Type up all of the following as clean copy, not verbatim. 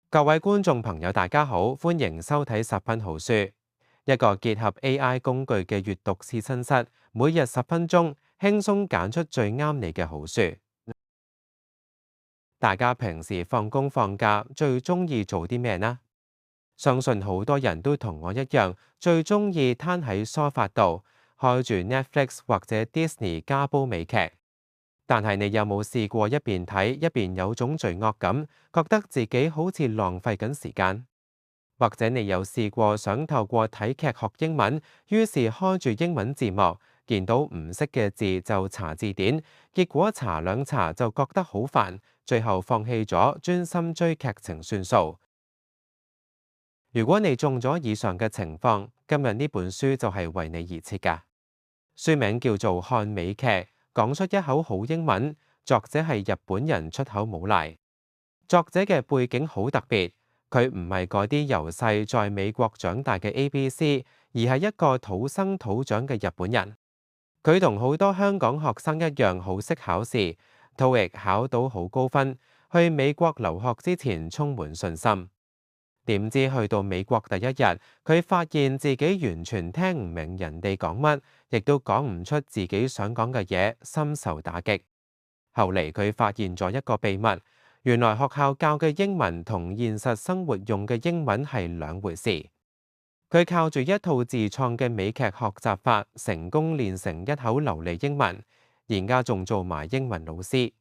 各位觀眾朋友，大家好，歡迎收睇十分好書，一個結合 AI 工具嘅閱讀試身室，每日10分鐘，輕鬆揀出最啱你嘅好書。大家平時放工放假最中意做啲咩呢？相信好多人都同我一樣，最中意攤喺梳化度，開住 Netflix 或者 Disney 加煲美劇。但係你有冇試過一邊睇一邊有種罪惡感，覺得自己好似浪費緊時間？或者你有試過想透過睇劇學英文，於是開住英文字幕，見到唔識嘅字就查字典，結果查兩查就覺得好煩，最後放棄咗，專心追劇情算數。如果你中咗以上嘅情況，今日呢本書就係為你而設㗎。書名叫做《看美劇，講出一口好英文》，作者係日本人出口姆賴。作者嘅背景好特別，佢唔係嗰啲由細在美國長大嘅 ABC，而係一個土生土長嘅日本人。佢同好多香港學生一樣好識考試，TOEIC考到好高分，去美國留學之前充滿信心。點知去到美國第一日，佢發現自己完全聽唔明人哋講乜，亦都講唔出自己想講嘅嘢，深受打擊。後嚟佢發現咗一個秘密，原來學校教嘅英文同現實生活用嘅英文係兩回事。佢靠住一套自創嘅美劇學習法，成功練成一口流利英文，而家仲做埋英文老師。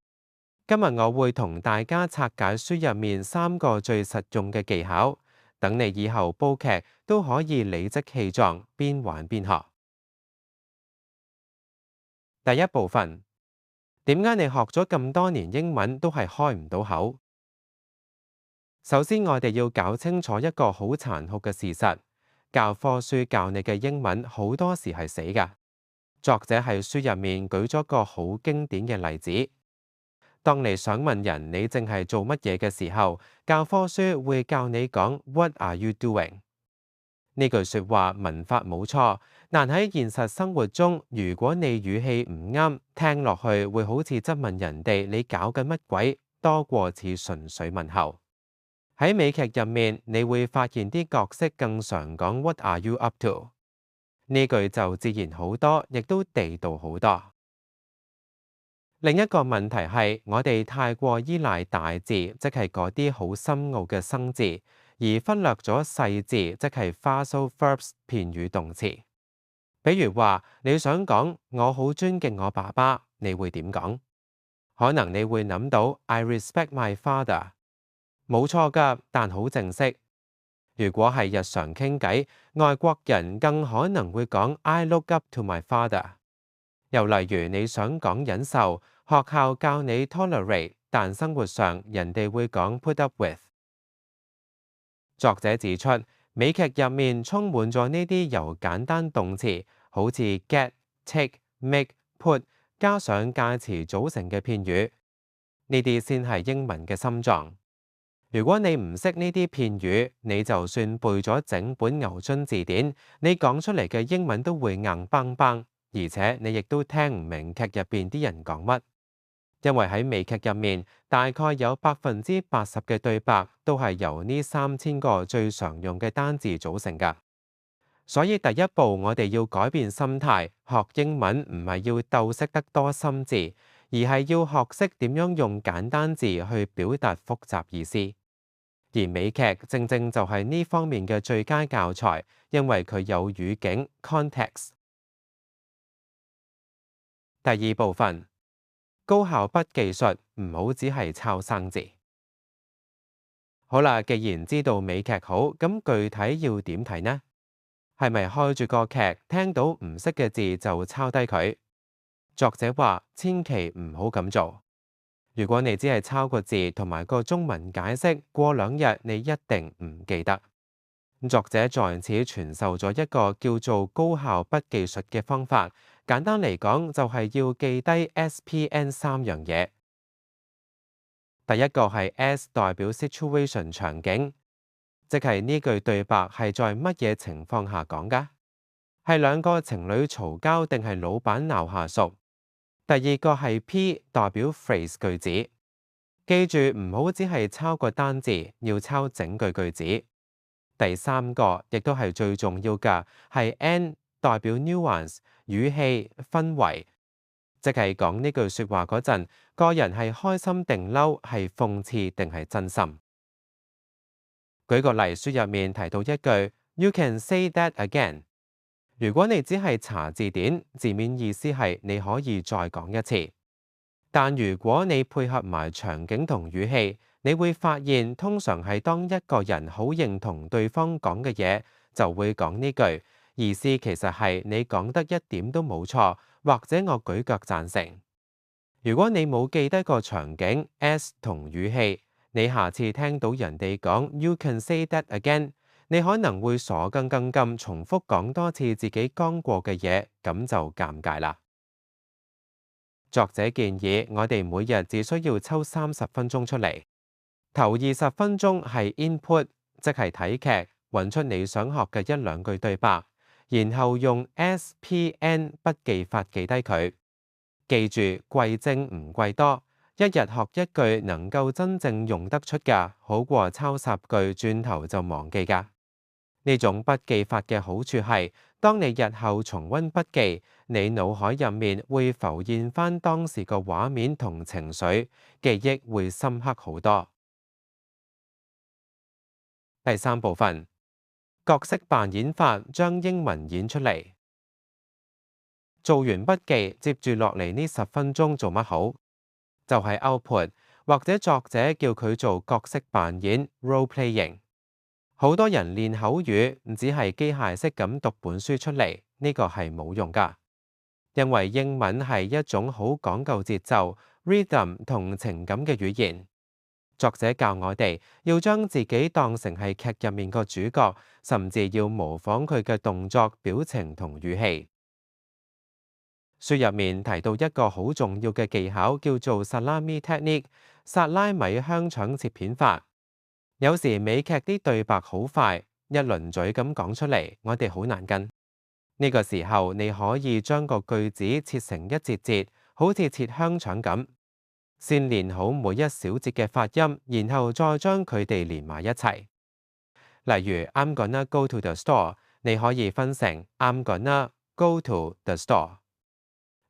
今日我會同大家拆解書入面3個最實用嘅技巧，等你以後煲劇都可以理直氣壯，邊玩邊學。第一部分，點解你學咗咁多年英文都係開唔到口？首先，我哋要搞清楚一個好殘酷嘅事實，教科書教你嘅英文好多時係死㗎。作者喺書入面舉咗個好經典嘅例子。當你想問人你淨係做乜嘢嘅時候，教科書會教你講 What are you doing？ 呢句說話文法冇錯，但喺現實生活中，如果你語氣唔啱，聽落去會好似質問人哋你搞緊乜鬼，多過似純粹問候。喺美劇入面，你會發現啲角色更常講 What are you up to？ 呢句就自然好多，亦都地道好多。另一個問題係，我哋太過依賴大字，即係嗰啲好深奧嘅生字，而忽略咗細字，即係 phrasal verbs 片語動詞。比如話，你想講我好尊敬我爸爸，你會點講？可能你會諗到 I respect my father， 冇錯㗎，但好正式。如果係日常傾偈，外國人更可能會講 I look up to my father。又例如你想講忍受，學校教你 tolerate， 但生活上人哋會講 put up with。作者指出，美劇入面充滿咗呢啲由簡單動詞，好似 get、take、make、put， 加上介詞組成嘅片語，呢啲先係英文嘅心臟。如果你唔識呢啲片語，你就算背咗整本牛津字典，你講出嚟嘅英文都會硬邦邦。而且你亦都聽唔明劇入邊啲人講乜，因為喺美劇入面，大概有80%嘅對白都係由呢3000個最常用嘅單字組成㗎。所以第一步，我哋要改變心態，學英文唔係要鬥識得多深字，而係要學識點樣用簡單字去表達複雜意思。而美劇正正就係呢方面嘅最佳教材，因為佢有語境 context。第二部分，高效筆記術唔好只係抄生字。好啦，既然知道美劇好，咁具體要點睇呢？係咪開住個劇，聽到唔識嘅字就抄低佢？作者話千祈唔好咁做。如果你只係抄個字同埋個中文解釋，過2日你一定唔記得。作者在此傳授咗一個叫做高效筆記術嘅方法。簡單嚟講，就係要記低 SPN 3樣嘢。第一個係 S 代表 situation 場景，即係呢句對白係在乜嘢情況下講㗎？係兩個情侶嘈交定係老闆鬧下屬？第二個係 P 代表 phrase 句子，記住唔好只係抄個單字，要抄整句句子。第三個亦都係最重要嘅，係 N 代表 nuance 語氣氛圍，即係講呢句説話嗰陣，個人係開心定嬲，係諷刺定係真心。舉個例，書入面提到一句 You can say that again。如果你只係查字典，字面意思係你可以再講一次。但如果你配合埋場景同語氣，你會發現通常係當一個人好認同對方講嘅嘢，就會講呢句，意思其實係你講得一點都冇錯，或者我舉腳贊成。如果你冇記低個場景 S 同語氣，你下次聽到人哋講 You can say that again， 你可能會傻更咁重複講多次自己講過嘅嘢，咁就尷尬啦。作者建議我哋每日只需要抽30分鐘出嚟，頭20分鐘係 input， 即係睇劇，揾出你想學嘅一兩句對白，然後用 SPN 筆記法記低佢。記住貴精唔貴多，一日學一句能夠真正用得出㗎，好過抄10句轉頭就忘記㗎。呢種筆記法嘅好處係，當你日後重溫筆記，你腦海入面會浮現返當時個畫面同情緒，記憶會深刻好多。第三部分，角色扮演法，將英文演出嚟。做完筆記，接住落嚟呢10分鐘做乜好？就係 output， 或者作者叫佢做角色扮演 role playing。好多人練口語，只係機械式咁讀本書出嚟，呢個係冇用㗎。因為英文係一種好講究節奏、rhythm 同情感嘅語言。作者教我哋要將自己當成係劇入面個主角，甚至要模仿佢嘅動作、表情同語氣。書入面提到一個好重要嘅技巧，叫做 salami technique 薩拉米香腸切片法。有時美劇啲對白好快，一輪嘴咁講出嚟，我哋好難跟。呢個時候你可以將個句子切成一節節，好似切香腸咁，先練好每一小節嘅發音，然後再將佢哋連埋一齊。例如 I'm gonna go to the store， 你可以分成 I'm gonna go to the store。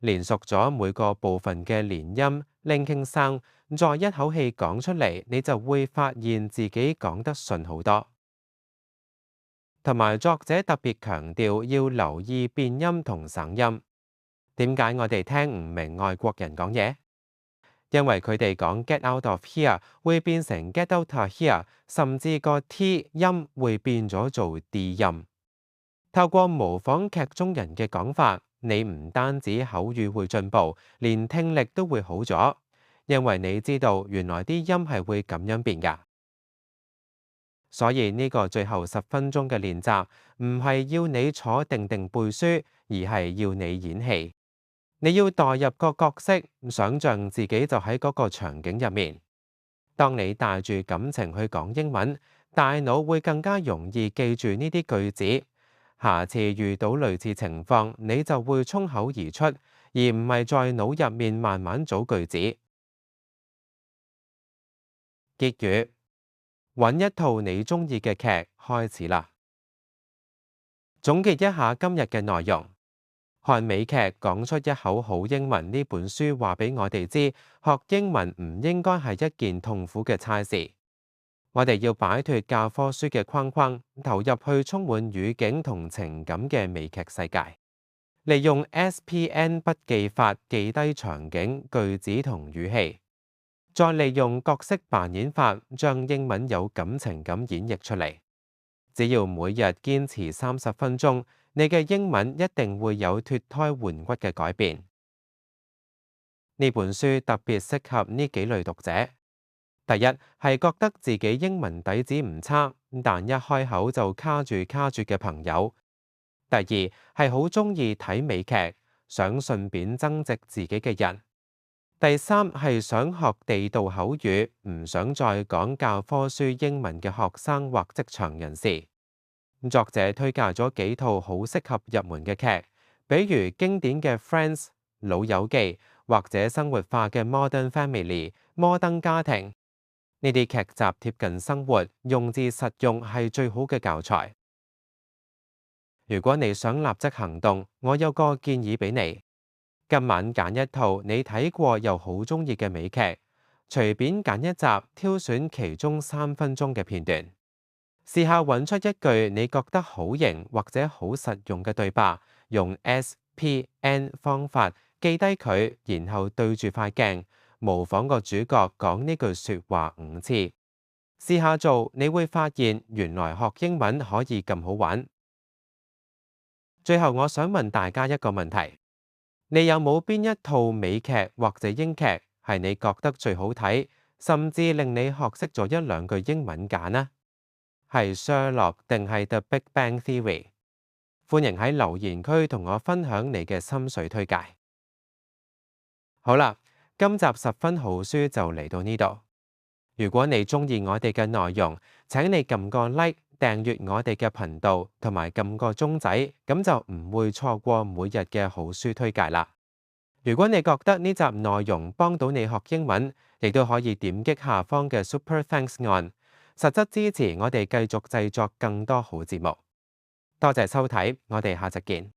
練熟咗每個部分嘅連音 linking sound， 再一口氣講出嚟，你就會發現自己講得順好多。同埋作者特別強調要留意變音同省音。點解我哋聽唔明外國人講嘢？因為佢哋講 get out of here 會變成 get out of here， 甚至個 T 音會變咗做 D 音。透過模仿劇中人嘅講法，你唔單止口語會進步，連聽力都會好咗，因為你知道原來啲音係會咁樣變㗎。所以呢個最後10分鐘嘅練習，唔係要你坐定定背書，而係要你演戲。你要代入個角色，想像自己就喺嗰個場景入面。當你帶住感情去講英文，大腦會更加容易記住呢啲句子。下次遇到類似情況，你就會衝口而出，而唔係在腦入面慢慢組句子。結語：揾一套你中意嘅劇，開始啦。總結一下今日嘅內容。看美劇講出一口好英文呢本書話俾我哋知，學英文唔應該係一件痛苦嘅差事。我哋要擺脫教科書嘅框框，投入去充滿語境同情感嘅美劇世界。利用 SPN 筆記法記低場景、句子同語氣，再利用角色扮演法將英文有感情咁演繹出嚟。只要每日堅持30分鐘，你嘅英文一定會有脫胎換骨嘅改變。呢本書特別適合呢幾類讀者。第一係覺得自己英文底子唔差，但一開口就卡住嘅朋友。第二係好鍾意睇美劇，想順便增值自己嘅人。第三係想學地道口語，唔想再講教科書英文嘅學生或職場人士。作者推介咗幾套好適合入門嘅劇，比如經典嘅《Friends》、《老友記》或者生活化嘅 Modern Family 摩登家庭。呢啲劇集貼近生活，用字實用係最好嘅教材。如果你想立即行動，我有個建議俾你。今晚揀一套你睇過又好鍾意嘅美劇，隨便揀一集，挑選其中3分鐘嘅片段，試下揾出一句你覺得好型或者好實用嘅對白，用 SPN 方法記低佢，然後對住塊鏡，模仿個主角講呢句說話5次。試下做，你會發現原來學英文可以咁好玩。最後，我想問大家一個問題：你有冇邊一套美劇或者英劇係你覺得最好睇，甚至令你學識咗1-2句英文㗎呢？係 Sherlock 定係 The Big Bang Theory？ 歡迎喺留言區同我分享你嘅心水推介。好啦，今集10分好書就嚟到呢度。如果你鍾意我哋嘅內容，請你撳個 like，訂閱我哋嘅頻道，同埋撳個鐘仔，咁就唔會錯過每日嘅好書推介啦。如果你覺得呢集內容幫到你學英文，亦都可以點擊下方嘅 Super Thanks 按，實質支持我哋繼續製作更多好節目。多謝收睇，我哋下集見。